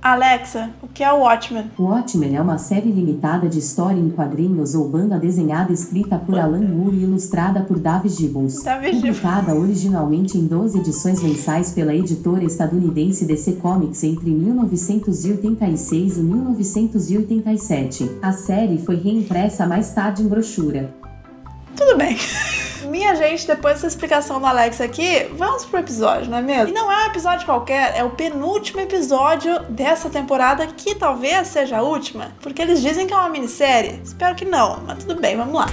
Alexa, o que é o Watchmen? O Watchmen é uma série limitada de história em quadrinhos ou banda desenhada escrita por Alan Moore e ilustrada por David Gibbons. Publicada originalmente em 12 edições mensais pela editora estadunidense DC Comics entre 1986 e 1987. A série foi reimpressa mais tarde em brochura. Tudo bem. Minha gente, depois dessa explicação da Alexa aqui, vamos pro episódio, não é mesmo? E não é um episódio qualquer, é o penúltimo episódio dessa temporada, que talvez seja a última, porque eles dizem que é uma minissérie. Espero que não, mas tudo bem, vamos lá.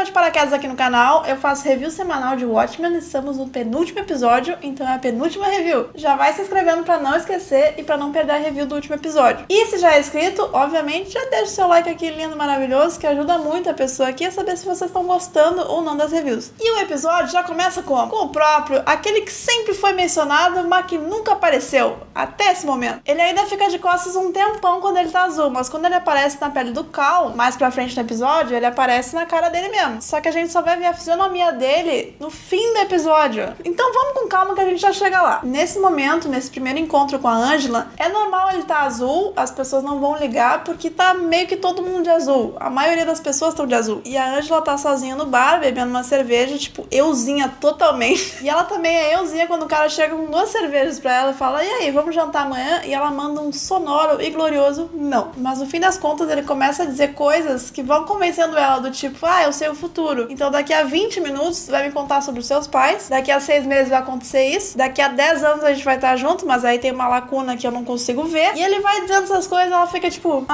De paraquedas aqui no canal, eu faço review semanal de Watchmen, estamos no penúltimo episódio, então é a penúltima review. Já vai se inscrevendo pra não esquecer e pra não perder a review do último episódio. E se já é inscrito, obviamente, já deixa o seu like aqui lindo, maravilhoso, que ajuda muito a pessoa aqui a saber se vocês estão gostando ou não das reviews. E o episódio já começa como? Com o próprio, aquele que sempre foi mencionado, mas que nunca apareceu, até esse momento. Ele ainda fica de costas um tempão quando ele tá azul, mas quando ele aparece na pele do Cal, mais pra frente no episódio, ele aparece na cara dele mesmo. Só que a gente só vai ver a fisionomia dele no fim do episódio. Então vamos com calma que a gente já chega lá. Nesse momento, nesse primeiro encontro com a Angela, é normal ele tá azul, as pessoas não vão ligar porque tá meio que todo mundo de azul. A maioria das pessoas estão de azul. E a Angela tá sozinha no bar, bebendo uma cerveja, tipo, euzinha totalmente. E ela também é euzinha quando o cara chega com 2 cervejas pra ela e fala: e aí, vamos jantar amanhã? E ela manda um sonoro e glorioso não. Mas no fim das contas ele começa a dizer coisas que vão convencendo ela do tipo: eu sei o futuro. Então daqui a 20 minutos vai me contar sobre os seus pais. Daqui a 6 meses vai acontecer isso. Daqui a 10 anos a gente vai estar junto, mas aí tem uma lacuna que eu não consigo ver. E ele vai dizendo essas coisas, ela fica tipo: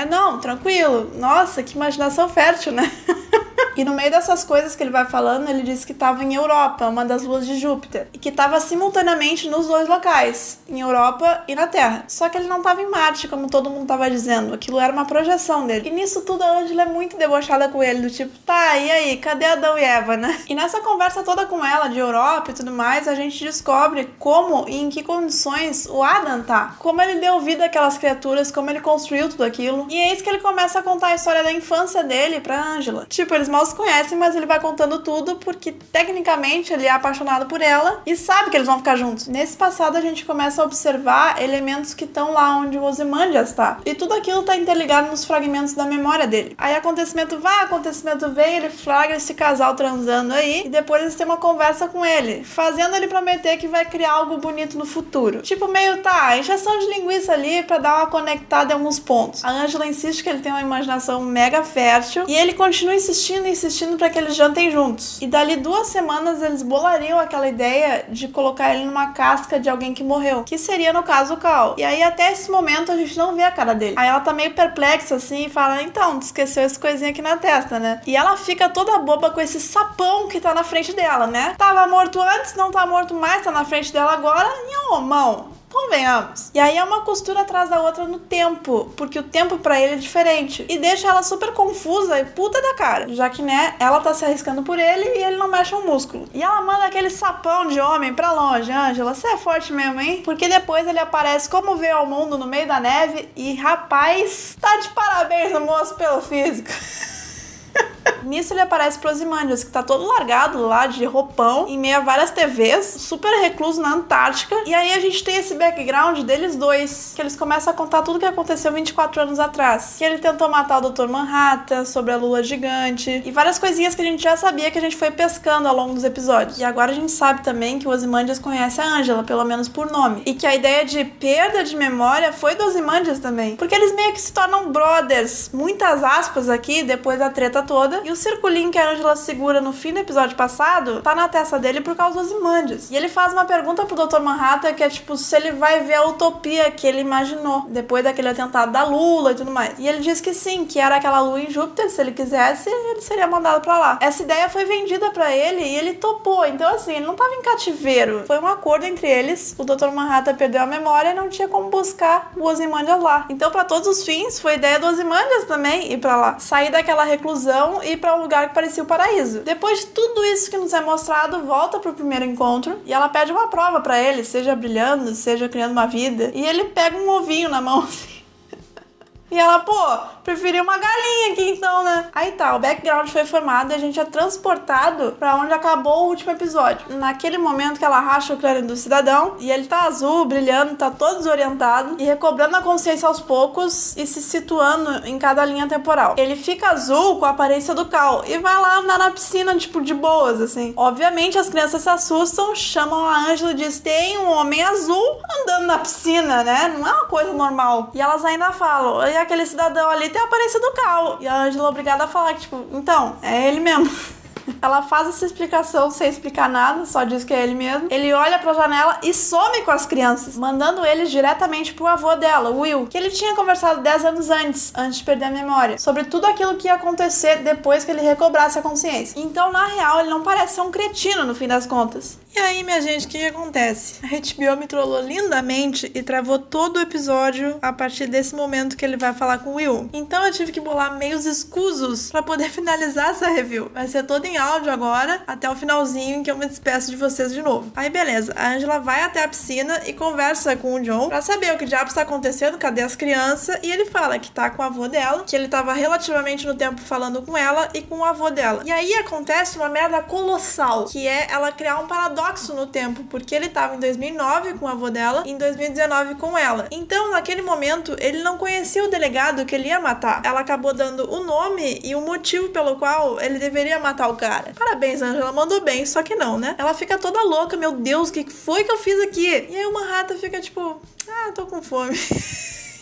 não, tranquilo. Nossa, que imaginação fértil, né? E no meio dessas coisas que ele vai falando, ele diz que estava em Europa, uma das luas de Júpiter, e que estava simultaneamente nos 2 locais, em Europa e na Terra. Só que ele não estava em Marte, como todo mundo estava dizendo. Aquilo era uma projeção dele. E nisso tudo a Angela é muito debochada com ele, do tipo: tá, e aí, cadê Adão e Eva, né? E nessa conversa toda com ela de Europa e tudo mais, a gente descobre como e em que condições o Adam tá. Como ele deu vida àquelas criaturas, como ele construiu tudo aquilo. E é isso que ele começa a contar a história da infância dele pra Angela. Tipo, eles mal se conhecem, mas ele vai contando tudo porque tecnicamente ele é apaixonado por ela e sabe que eles vão ficar juntos. Nesse passado a gente começa a observar elementos que estão lá onde o Ozymandias tá. E tudo aquilo tá interligado nos fragmentos da memória dele. Aí acontecimento vai, acontecimento vem, ele flagra esse casal transando aí e depois eles têm uma conversa com ele, fazendo ele prometer que vai criar algo bonito no futuro. Tipo, meio, encheção de linguiça ali pra dar uma conectada em alguns pontos. A Angela insiste que ele tem uma imaginação mega fértil e ele continua insistindo pra que eles jantem juntos. E dali 2 semanas eles bolariam aquela ideia de colocar ele numa casca de alguém que morreu, que seria no caso o Cal. E aí até esse momento a gente não vê a cara dele. Aí ela tá meio perplexa assim e fala: então, tu esqueceu essa coisinha aqui na testa, né? E ela fica toda boba com esse sapão que tá na frente dela, né? Tava morto antes, não tá morto mais, tá na frente dela agora. E mão. Convenhamos. E aí é uma costura atrás da outra no tempo, porque o tempo pra ele é diferente. E deixa ela super confusa e puta da cara, já que, né, ela tá se arriscando por ele e ele não mexe um músculo. E ela manda aquele sapão de homem pra longe: Angela, você é forte mesmo, hein? Porque depois ele aparece como veio ao mundo no meio da neve e, rapaz, tá de parabéns no moço pelo físico. Nisso ele aparece pro Ozymandias, que tá todo largado lá de roupão, em meio a várias TVs, super recluso na Antártica. E aí a gente tem esse background deles dois, que eles começam a contar tudo que aconteceu 24 anos atrás. Que ele tentou matar o Dr. Manhattan, sobre a lua gigante, e várias coisinhas que a gente já sabia, que a gente foi pescando ao longo dos episódios. E agora a gente sabe também que o Ozymandias conhece a Angela, pelo menos por nome. E que a ideia de perda de memória foi do Ozymandias também. Porque eles meio que se tornam brothers, muitas aspas aqui, depois da treta toda. E o circulinho que a Angela segura no fim do episódio passado tá na testa dele por causa dos Ozymandias. E ele faz uma pergunta pro Dr. Manhattan, que é tipo, se ele vai ver a utopia que ele imaginou depois daquele atentado da Lula e tudo mais. E ele diz que sim, que era aquela lua em Júpiter, se ele quisesse, ele seria mandado pra lá. Essa ideia foi vendida pra ele e ele topou. Então assim, ele não tava em cativeiro. Foi um acordo entre eles. O Dr. Manhattan perdeu a memória e não tinha como buscar o Ozymandias lá. Então, pra todos os fins, foi ideia do Ozymandias também ir pra lá. Sair daquela reclusão e ir pra um lugar que parecia o paraíso. Depois de tudo isso que nos é mostrado, volta pro primeiro encontro e ela pede uma prova pra ele, seja brilhando, seja criando uma vida. E ele pega um ovinho na mão, assim. E ela, pô, preferi uma galinha aqui então, né? Aí tá, o background foi formado e a gente é transportado pra onde acabou o último episódio. Naquele momento que ela racha o crânio do cidadão e ele tá azul, brilhando, tá todo desorientado e recobrando a consciência aos poucos e se situando em cada linha temporal. Ele fica azul com a aparência do Cal e vai lá andar na piscina, tipo, de boas, assim. Obviamente as crianças se assustam, chamam a Ângela e dizem, tem um homem azul andando na piscina, né? Não é uma coisa normal. E elas ainda falam, e aquele cidadão ali tem a aparência do Cal. E a Ângela é obrigada a falar que, tipo, então, é ele mesmo. Ela faz essa explicação sem explicar nada, só diz que é ele mesmo. Ele olha pra janela e some com as crianças, mandando eles diretamente pro avô dela, o Will, que ele tinha conversado 10 anos antes de perder a memória, sobre tudo aquilo que ia acontecer depois que ele recobrasse a consciência. Então, na real, ele não parece ser um cretino no fim das contas. E aí, minha gente, o que acontece? A HBO me trollou lindamente e travou todo o episódio a partir desse momento que ele vai falar com o Will. Então eu tive que bolar meios escusos pra poder finalizar essa review. Vai ser toda em áudio agora, até o finalzinho em que eu me despeço de vocês de novo. Aí beleza, a Ângela vai até a piscina e conversa com o John pra saber o que diabos tá acontecendo, cadê as crianças, e ele fala que tá com o avô dela, que ele tava relativamente no tempo falando com ela e com o avô dela. E aí acontece uma merda colossal, que é ela criar um paradoxo no tempo, porque ele tava em 2009 com o avô dela e em 2019 com ela. Então, naquele momento, ele não conhecia o delegado que ele ia matar. Ela acabou dando o nome e o motivo pelo qual ele deveria matar o cara. Parabéns, Ângela, mandou bem, só que não, né? Ela fica toda louca, meu Deus, o que foi que eu fiz aqui? E aí o Manhattan fica tipo, tô com fome.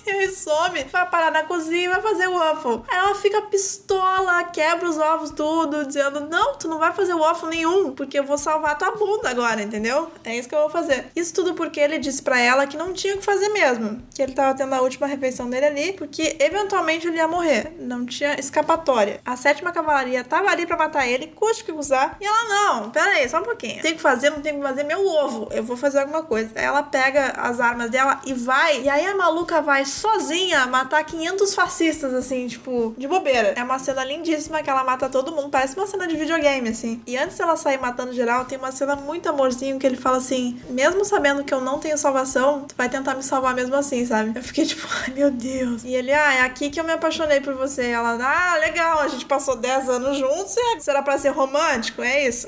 E aí some, vai parar na cozinha e vai fazer o waffle. Aí ela fica pistola, quebra os ovos tudo, dizendo, não, tu não vai fazer waffle nenhum, porque eu vou salvar a tua bunda agora, entendeu? É isso que eu vou fazer. Isso tudo porque ele disse pra ela que não tinha o que fazer mesmo, que ele tava tendo a última refeição dele ali, porque eventualmente ele ia morrer, não tinha escapatória. A 7ª Cavalaria tava ali pra matar ele, custe que usar, e ela, não, pera aí, só um pouquinho. Tem que fazer, não tem que fazer meu ovo, eu vou fazer alguma coisa. Aí ela pega as armas dela e vai, e aí a maluca vai sozinha matar 500 fascistas, assim, tipo, de bobeira. É uma cena lindíssima que ela mata todo mundo, parece uma cena de videogame, assim. E antes dela sair matando geral, tem uma cena muito amorzinho que ele fala assim, mesmo sabendo que eu não tenho salvação, tu vai tentar me salvar mesmo assim, sabe? Eu fiquei tipo, ai meu Deus. E ele, é aqui que eu me apaixonei por você. E ela, legal, a gente passou 10 anos juntos e será pra ser romântico? É isso?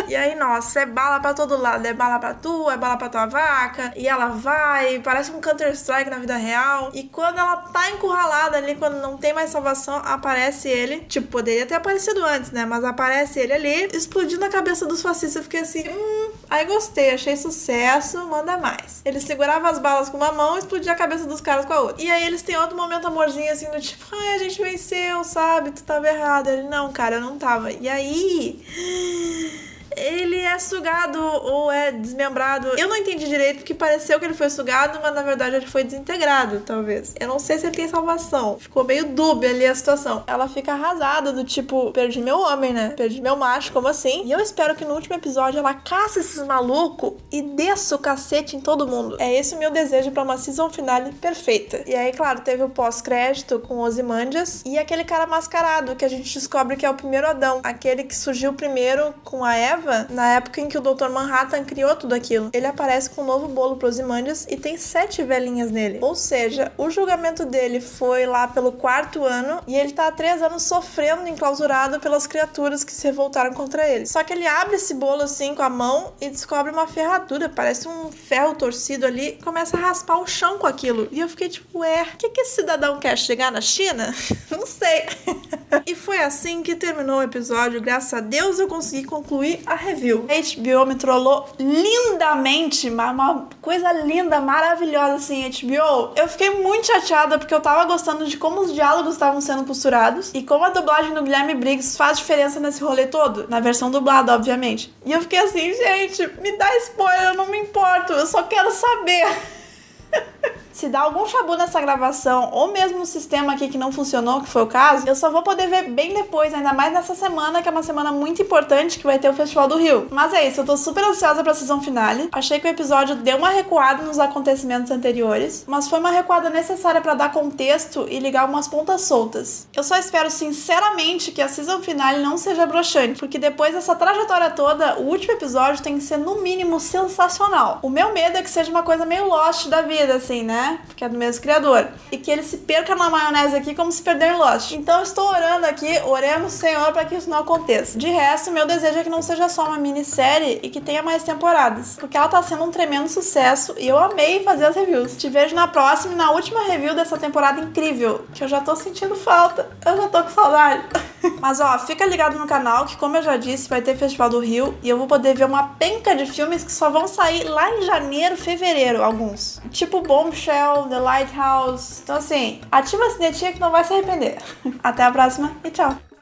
E aí, nossa, é bala pra todo lado. É bala pra tu, é bala pra tua vaca. E ela vai, parece um Counter-Strike na vida real. E quando ela tá encurralada ali, quando não tem mais salvação, aparece ele. Tipo, poderia ter aparecido antes, né? Mas aparece ele ali, explodindo a cabeça dos fascistas. Eu fiquei assim, aí gostei, achei sucesso, manda mais. Ele segurava as balas com uma mão e explodia a cabeça dos caras com a outra. E aí eles têm outro momento amorzinho, assim, do tipo, a gente venceu, sabe? Tu tava errado. Ele, não, cara, eu não tava. E aí... ele é sugado ou é desmembrado. Eu não entendi direito, porque pareceu que ele foi sugado, mas na verdade ele foi desintegrado, talvez. Eu não sei se ele tem salvação. Ficou meio dúbia ali a situação. Ela fica arrasada, do tipo, perdi meu homem, né? Perdi meu macho, como assim? E eu espero que no último episódio ela caça esses malucos e desça o cacete em todo mundo. É esse o meu desejo pra uma season finale perfeita. E aí, claro, teve o pós-crédito com Ozymandias e aquele cara mascarado que a gente descobre que é o primeiro Adão. Aquele que surgiu primeiro com a Eva na época em que o Dr. Manhattan criou tudo aquilo. Ele aparece com um novo bolo para Ozymandias e tem 7 velhinhas nele. Ou seja, o julgamento dele foi lá pelo 4º ano e ele tá há 3 anos sofrendo enclausurado pelas criaturas que se revoltaram contra ele. Só que ele abre esse bolo assim com a mão e descobre uma ferradura, parece um ferro torcido ali, e começa a raspar o chão com aquilo. E eu fiquei tipo, o que esse cidadão quer? Chegar na China? Não sei. E foi assim que terminou o episódio. Graças a Deus eu consegui concluir a review. A HBO me trollou lindamente, uma coisa linda, maravilhosa, assim, HBO. Eu fiquei muito chateada porque eu tava gostando de como os diálogos estavam sendo costurados e como a dublagem do Guilherme Briggs faz diferença nesse rolê todo, na versão dublada, obviamente. E eu fiquei assim, gente, me dá spoiler, eu não me importo, eu só quero saber. Se dá algum chabu nessa gravação, ou mesmo no sistema aqui que não funcionou, que foi o caso, eu só vou poder ver bem depois, ainda mais nessa semana, que é uma semana muito importante, que vai ter o Festival do Rio. Mas é isso, eu tô super ansiosa pra season finale. Achei que o episódio deu uma recuada nos acontecimentos anteriores, mas foi uma recuada necessária pra dar contexto e ligar umas pontas soltas. Eu só espero sinceramente que a season finale não seja broxante, porque depois dessa trajetória toda, o último episódio tem que ser no mínimo sensacional. O meu medo é que seja uma coisa meio Lost da vida, assim, né? né? Porque é do mesmo criador. E que ele se perca na maionese aqui como se perdeu em Lost. Então eu estou orando aqui, oremos, Senhor, para que isso não aconteça. De resto, meu desejo é que não seja só uma minissérie e que tenha mais temporadas. Porque ela tá sendo um tremendo sucesso e eu amei fazer as reviews. Te vejo na próxima e na última review dessa temporada incrível, que eu já tô sentindo falta. Eu já tô com saudade. Mas ó, fica ligado no canal que, como eu já disse, vai ter Festival do Rio e eu vou poder ver uma penca de filmes que só vão sair lá em janeiro, fevereiro, alguns. Tipo Bombshell, The Lighthouse. Então assim, ativa a sinetinha que não vai se arrepender. Até a próxima e tchau!